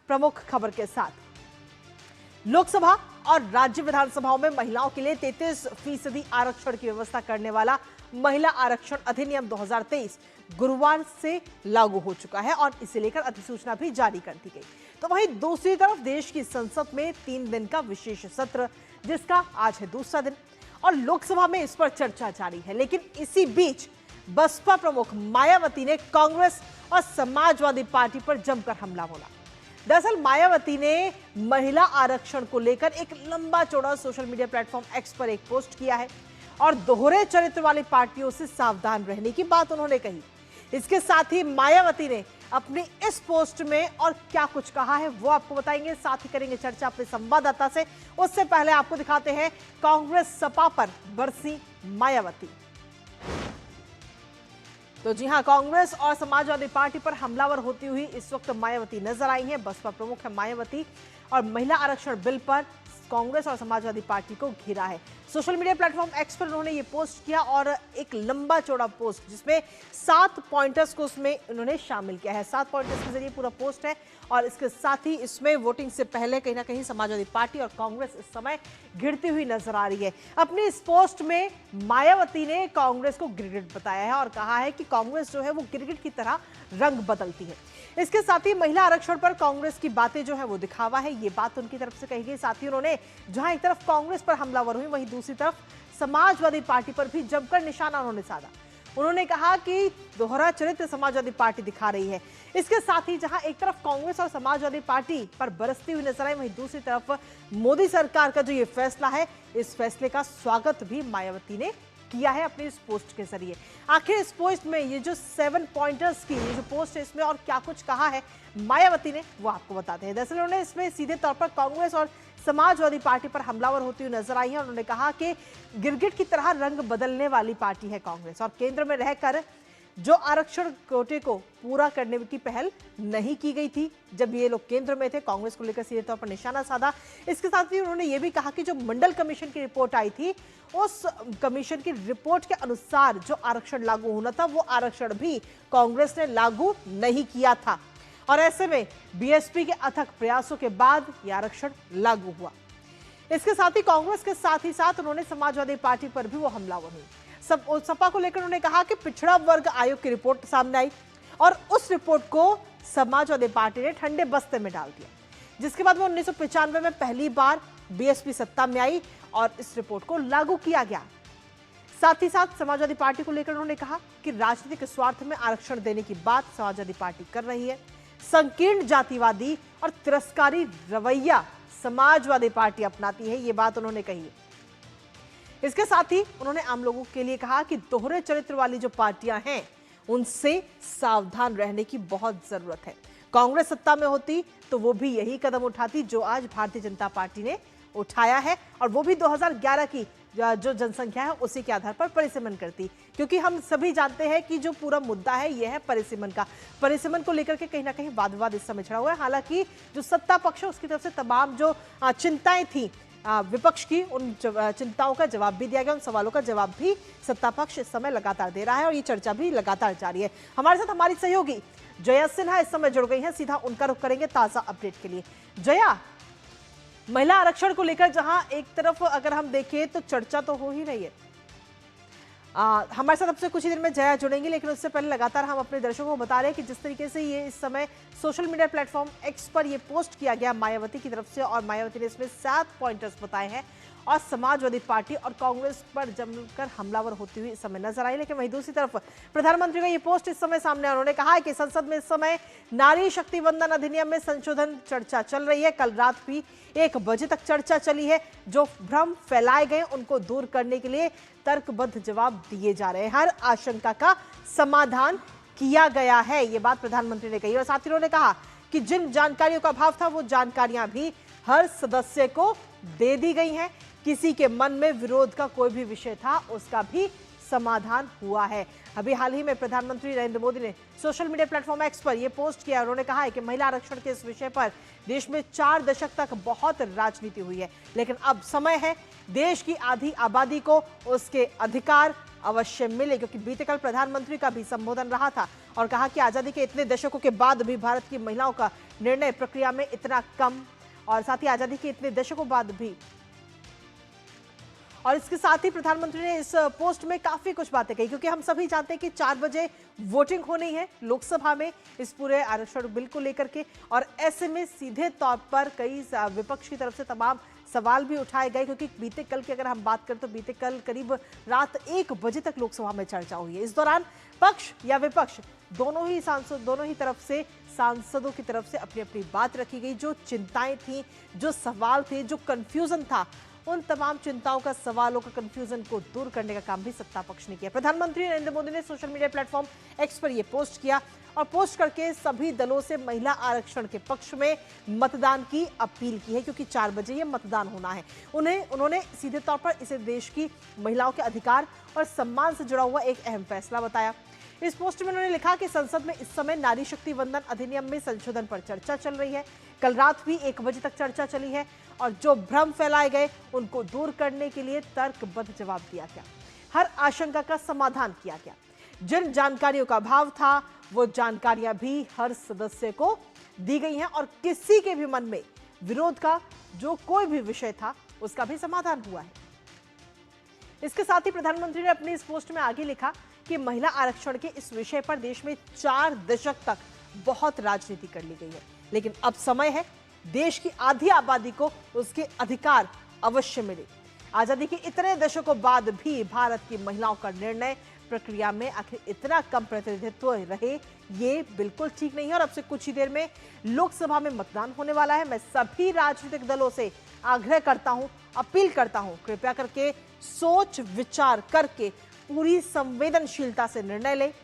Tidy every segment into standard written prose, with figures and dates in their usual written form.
प्रमुख खबर के साथ। लोकसभा और राज्य विधानसभाओं में महिलाओं के लिए 33% आरक्षण की व्यवस्था करने वाला महिला आरक्षण अधिनियम 2023 गुरुवार से लागू हो चुका है और इसे लेकर अधिसूचना भी जारी कर दी गई। तो वहीं दूसरी तरफ देश की संसद में 3 दिन का विशेष सत्र, जिसका आज है दूसरा दिन, और लोकसभा में इस पर चर्चा जारी है। लेकिन इसी बीच बसपा प्रमुख मायावती ने कांग्रेस और समाजवादी पार्टी पर जमकर हमला बोला। दरअसल मायावती ने महिला आरक्षण को लेकर एक लंबा चौड़ा सोशल मीडिया प्लेटफॉर्म एक्स पर एक पोस्ट किया है और दोहरे चरित्र वाली पार्टियों से सावधान रहने की बात उन्होंने कही। इसके साथ ही मायावती ने अपनी इस पोस्ट में और क्या कुछ कहा है वो आपको बताएंगे, साथ ही करेंगे चर्चा अपने संवाददाता से। उससे पहले आपको दिखाते हैं कांग्रेस सपा पर बरसी मायावती। तो जी हां, कांग्रेस और समाजवादी पार्टी पर हमलावर होती हुई इस वक्त मायावती नजर आई हैं। बसपा प्रमुख है मायावती और महिला आरक्षण बिल पर कांग्रेस और समाजवादी पार्टी को घेरा है। सोशल मीडिया प्लेटफॉर्म एक्स पर उन्होंने ये पोस्ट किया और एक लंबा चौड़ा पोस्ट जिसमें 7 पॉइंटर्स को उसमें उन्होंने शामिल किया है। 7 पॉइंटर्स के जरिए पूरा पोस्ट है और इसके साथ ही इसमें वोटिंग से पहले कहीं ना कहीं समाजवादी पार्टी और कांग्रेस इस समय घिरती हुई नजर आ रही है। अपनी इस पोस्ट में मायावती ने कांग्रेस को गिरगिट बताया है और कहा है कि कांग्रेस जो है वो गिरगिट की तरह रंग बदलती है। इसके साथ ही महिला आरक्षण पर कांग्रेस की बातें जो है वो दिखावा है, ये बात उनकी तरफ से कही गई। साथ ही उन्होंने जहां एक तरफ कांग्रेस पर हमलावर हुई, वहीं दूसरी तरफ समाजवादी पार्टी पर भी जमकर निशाना उन्होंने साधा। उन्होंने कहा कि दोहरा चरित्र समाजवादी पार्टी दिखा रही है। इसके साथ ही जहां एक तरफ कांग्रेस और समाजवादी पार्टी पर बरसती हुई नजर आई, वहीं दूसरी तरफ मोदी सरकार का जो ये फैसला है, इस फैसले का स्वागत भी मायावती ने किया है अपनी इस पोस्ट के जरिए। आखिर इस पोस्ट में ये जो 7 पॉइंटर्स की ये जो पोस्ट है, इसमें और क्या कुछ कहा है मायावती ने, वो आपको बताते हैं। दरअसल उन्होंने इसमें सीधे तौर पर कांग्रेस और समाजवादी पार्टी पर हमलावर होती हुई नजर आई है। उन्होंने कहा कि गिरगिट की तरह रंग बदलने वाली पार्टी है कांग्रेस और केंद्र में रहकर जो आरक्षण कोटे को पूरा करने की पहल नहीं की गई थी जब ये लोग केंद्र में थे। कांग्रेस को लेकर सीधे तौर पर निशाना साधा। इसके साथ ही उन्होंने ये भी कहा कि जो मंडल कमीशन की रिपोर्ट आई थी, उस कमीशन की रिपोर्ट के अनुसार जो आरक्षण लागू होना था वो आरक्षण भी कांग्रेस ने लागू नहीं किया था और ऐसे में बीएसपी के अथक प्रयासों के बाद यह आरक्षण लागू हुआ। इसके साथ ही कांग्रेस के साथ ही साथ उन्होंने समाजवादी पार्टी पर भी वो हमलावर हुई। सपा को लेकर उन्होंने कहा कि पिछड़ा वर्ग आयोग की रिपोर्ट सामने आई और उस रिपोर्ट को समाजवादी पार्टी ने ठंडे बस्ते में डाल दिया, जिसके बाद में 1995 में पहली बार बीएसपी सत्ता में आई और इस रिपोर्ट को लागू किया गया। साथ ही साथ समाजवादी पार्टी को लेकर उन्होंने कहा कि राजनीतिक स्वार्थ में आरक्षण देने की बात समाजवादी पार्टी कर रही है। संकीर्ण जातिवादी और तिरस्कारी रवैया समाजवादी पार्टी अपनाती है, ये बात उन्होंने कही है। इसके साथ ही उन्होंने आम लोगों के लिए कहा कि दोहरे चरित्र वाली जो पार्टियां हैं उनसे सावधान रहने की बहुत जरूरत है। कांग्रेस सत्ता में होती तो वो भी यही कदम उठाती जो आज भारतीय जनता पार्टी ने उठाया है और वो भी 2011 की जो जनसंख्या है उसी के आधार पर परिसीमन करती, क्योंकि हम सभी जानते हैं कि जो पूरा मुद्दा है यह है परिसीमन का। परिसीमन को लेकर के कहीं ना कहीं वाद विवाद इस समय छिड़ा हुआ है। हालांकि जो सत्ता पक्ष है उसकी तरफ से तमाम जो चिंताएं थी विपक्ष की, उन चिंताओं का जवाब भी दिया गया, उन सवालों का जवाब भी सत्ता पक्ष इस समय लगातार दे रहा है और ये चर्चा भी लगातार जारी है। हमारे साथ हमारी सहयोगी जया सिन्हा इस समय जुड़ गई हैं, सीधा उनका रुख करेंगे ताजा अपडेट के लिए। जया, महिला आरक्षण को लेकर जहां एक तरफ अगर हम देखें तो चर्चा तो हो ही रही है, हमारे साथ अब से कुछ ही देर में जया जुड़ेंगे, लेकिन उससे पहले लगातार हम अपने दर्शकों को बता रहे हैं कि जिस तरीके से ये इस समय सोशल मीडिया प्लेटफॉर्म एक्स पर ये पोस्ट किया गया मायावती की तरफ से और मायावती ने इसमें 7 पॉइंटर्स बताए हैं और समाजवादी पार्टी और कांग्रेस पर जमकर हमलावर होती हुई इस समय नजर आई। लेकिन वहीं दूसरी तरफ प्रधानमंत्री का ये पोस्ट इस समय सामने आया। उन्होंने कहा है कि संसद में इस समय नारी शक्ति वंदन अधिनियम में संशोधन चर्चा चल रही है। कल रात भी 1 बजे तक चर्चा चली है। जो भ्रम फैलाए गए उनको दूर करने के लिए तर्कबद्ध जवाब दिए जा रहे हैं। हर आशंका का समाधान किया गया है, ये बात प्रधानमंत्री ने कही। और साथ ही उन्होंने कहा कि जिन जानकारियों का अभाव था वो जानकारियां भी हर सदस्य को दे दी गई हैं। किसी के मन में विरोध का कोई भी विषय था उसका भी समाधान हुआ है। अभी हाल ही में प्रधानमंत्री नरेंद्र मोदी ने सोशल मीडिया प्लेटफॉर्म एक्स पर यह पोस्ट किया। उन्होंने कहा है कि महिला आरक्षण के इस विषय पर देश में 4 दशक तक बहुत राजनीति हुई है, लेकिन अब समय है देश की आधी आबादी को उसके अधिकार अवश्य मिले, क्योंकि बीते कल प्रधानमंत्री का भी संबोधन रहा था और कहा कि आजादी के इतने दशकों के बाद भी भारत की महिलाओं का निर्णय प्रक्रिया में इतना कम, और साथ ही आजादी के इतने दशकों बाद भी। और इसके साथ ही प्रधानमंत्री ने इस पोस्ट में काफी कुछ बातें कही, क्योंकि हम सभी जानते हैं कि 4 बजे वोटिंग होनी है लोकसभा में इस पूरे आरक्षण बिल को लेकर के, और ऐसे में सीधे तौर पर कई विपक्ष की तरफ से तमाम सवाल भी उठाए गए, क्योंकि बीते कल की अगर हम बात करें तो बीते कल करीब रात 1 बजे तक लोकसभा में चर्चा हुई है। इस दौरान पक्ष या विपक्ष दोनों ही तरफ से सांसदों की तरफ से अपनी अपनी बात रखी गई। जो चिंताएं थी, जो सवाल थे, जो कंफ्यूजन था, उन तमाम चिंताओं का, सवालों का, कंफ्यूजन को दूर करने का काम भी सत्ता पक्ष ने किया। प्रधानमंत्री नरेंद्र मोदी ने सोशल मीडिया प्लेटफॉर्म एक्स पर यह पोस्ट किया और पोस्ट करके सभी दलों से महिला आरक्षण के पक्ष में मतदान की अपील की है, क्योंकि 4 बजे ये मतदान होना है। उन्होंने सीधे तौर पर इसे देश की महिलाओं के अधिकार और सम्मान से जुड़ा हुआ एक अहम फैसला बताया। इस पोस्ट में उन्होंने लिखा कि संसद में इस समय नारी शक्ति वंदन अधिनियम में संशोधन पर चर्चा चल रही है। कल रात भी 1 बजे तक चर्चा चली है और जो भ्रम फैलाए गए उनको दूर करने के लिए तर्कबद्ध जवाब दिया गया। हर आशंका का समाधान किया गया। जिन जानकारियों का अभाव था वो जानकारियां भी हर सदस्य को दी गई हैं और किसी के भी मन में विरोध का जो कोई भी विषय था उसका भी समाधान हुआ है। इसके साथ ही प्रधानमंत्री ने अपनी इस पोस्ट में आगे लिखा कि महिला आरक्षण के इस विषय पर देश में 4 दशक तक बहुत राजनीति कर ली गई है, लेकिन अब समय है देश की आधी आबादी को उसके अधिकार अवश्य मिले। आजादी के इतने दशकों बाद भी भारत की महिलाओं का निर्णय प्रक्रिया में आखिर इतना कम प्रतिनिधित्व रहे, ये बिल्कुल ठीक नहीं है। और अब से कुछ ही देर में लोकसभा में मतदान होने वाला है। मैं सभी राजनीतिक दलों से आग्रह करता हूं, अपील करता हूं, कृपया करके सोच विचार करके पूरी संवेदनशीलता से निर्णय लें,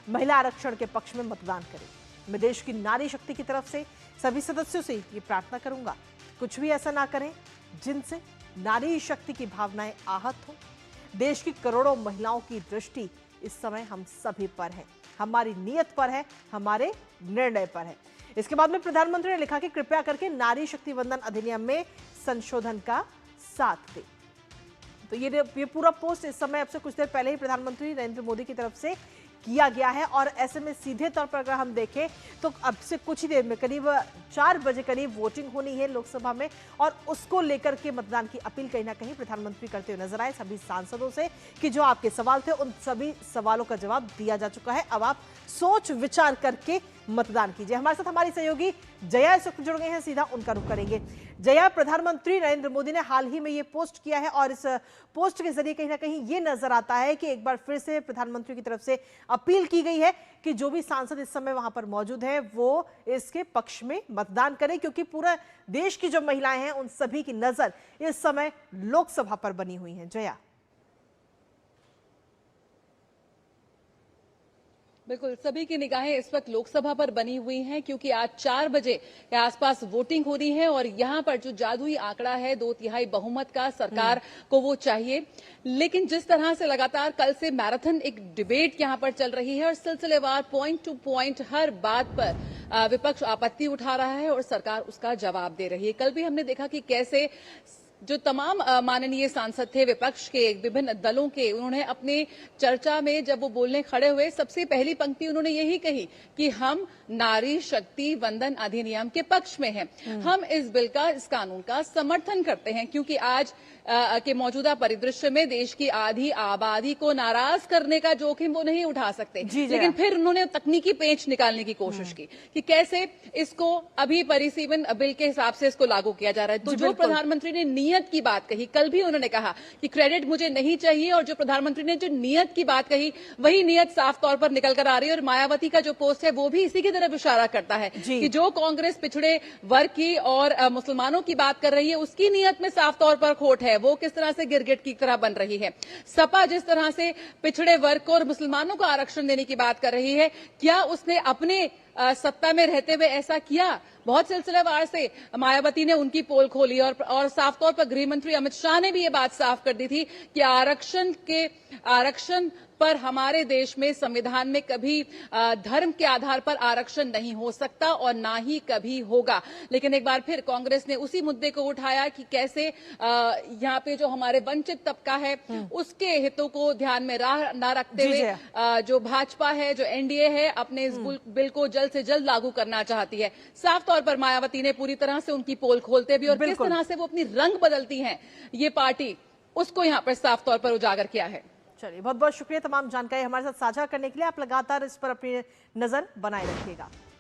महिला आरक्षण के पक्ष में मतदान करें। मैं देश की नारी शक्ति की तरफ से सभी सदस्यों से ये प्रार्थना करूंगा, कुछ भी ऐसा ना करें जिनसे नारी शक्ति की भावनाएं आहत हो। देश की करोड़ों महिलाओं की दृष्टि इस समय हम सभी पर है, हमारी नीयत पर है, हमारे निर्णय पर है। इसके बाद में प्रधानमंत्री ने लिखा कि कृपया करके नारी शक्ति वंदन अधिनियम में संशोधन का साथ दें। तो ये पूरा पोस्ट इस समय अब से कुछ देर पहले ही प्रधानमंत्री नरेंद्र मोदी की तरफ से किया गया है और ऐसे में सीधे तौर पर अगर हम देखें तो अब से कुछ ही देर में करीब 4 बजे करीब वोटिंग होनी है लोकसभा में और उसको लेकर के मतदान की अपील कहीं ना कहीं प्रधानमंत्री करते हुए नजर आए सभी सांसदों से कि जो आपके सवाल थे उन सभी सवालों का जवाब दिया जा चुका है। अब आप सोच विचार करके मतदान कीजिए। हमारे साथ हमारी सहयोगी जया इस वक्त जुड़ गए हैं, सीधा उनका रुख करेंगे। जया, प्रधानमंत्री नरेंद्र मोदी ने हाल ही में ये पोस्ट किया है और इस पोस्ट के जरिए कहीं ना कहीं ये नजर आता है कि एक बार फिर से प्रधानमंत्री की तरफ से अपील की गई है कि जो भी सांसद इस समय वहां पर मौजूद है वो इसके पक्ष में मतदान करें, क्योंकि पूरा देश की जो महिलाएं हैं उन सभी की नजर इस समय लोकसभा पर बनी हुई है। जया, बिल्कुल, सभी की निगाहें इस वक्त लोकसभा पर बनी हुई हैं क्योंकि आज 4 बजे के आसपास वोटिंग हो रही है और यहां पर जो जादुई आंकड़ा है 2/3 बहुमत का सरकार को वो चाहिए। लेकिन जिस तरह से लगातार कल से मैराथन एक डिबेट यहां पर चल रही है और सिलसिलेवार पॉइंट टू पॉइंट हर बात पर विपक्ष आपत्ति उठा रहा है और सरकार उसका जवाब दे रही है। कल भी हमने देखा कि कैसे जो तमाम माननीय सांसद थे विपक्ष के विभिन्न दलों के, उन्होंने अपने चर्चा में जब वो बोलने खड़े हुए सबसे पहली पंक्ति उन्होंने यही कही कि हम नारी शक्ति वंदन अधिनियम के पक्ष में हैं। हम इस बिल का, इस कानून का समर्थन करते हैं क्योंकि आज के मौजूदा परिदृश्य में देश की आधी आबादी को नाराज करने का जोखिम वो नहीं उठा सकते। लेकिन फिर उन्होंने तकनीकी पेंच निकालने की कोशिश की कि कैसे इसको अभी परिसीमन बिल के हिसाब से इसको लागू किया जा रहा है। तो जो प्रधानमंत्री ने नीयत की बात कही, कल भी उन्होंने कहा कि क्रेडिट मुझे नहीं चाहिए, और जो प्रधानमंत्री ने जो नीयत की बात कही वही नीयत साफ तौर पर निकल कर आ रही है। और मायावती का जो पोस्ट है वो भी इसी की तरफ इशारा करता है कि जो कांग्रेस पिछड़े वर्ग की और मुसलमानों की बात कर रही है उसकी नीयत में साफ तौर पर खोट है, वो किस तरह से गिरगिट की तरह बन रही है। सपा जिस तरह से पिछड़े वर्ग को और मुसलमानों को आरक्षण देने की बात कर रही है, क्या उसने अपने सत्ता में रहते हुए ऐसा किया? बहुत सिलसिलेवार से मायावती ने उनकी पोल खोली और साफ तौर पर गृह मंत्री अमित शाह ने भी ये बात साफ कर दी थी कि आरक्षण पर हमारे देश में संविधान में कभी धर्म के आधार पर आरक्षण नहीं हो सकता और ना ही कभी होगा। लेकिन एक बार फिर कांग्रेस ने उसी मुद्दे को उठाया कि कैसे यहाँ पे जो हमारे वंचित तबका है उसके हितों को ध्यान में ना रखते हुए जो भाजपा है, जो एनडीए है, अपने इस बिल को जल्द से जल्द लागू करना चाहती है। साफ तौर पर मायावती ने पूरी तरह से उनकी पोल खोलते भी और किस तरह से वो अपनी रंग बदलती हैं ये पार्टी, उसको यहाँ पर साफ तौर पर उजागर किया है। चलिए, बहुत बहुत शुक्रिया तमाम जानकारी हमारे साथ साझा करने के लिए। आप लगातार इस पर अपनी नजर बनाए रखिएगा।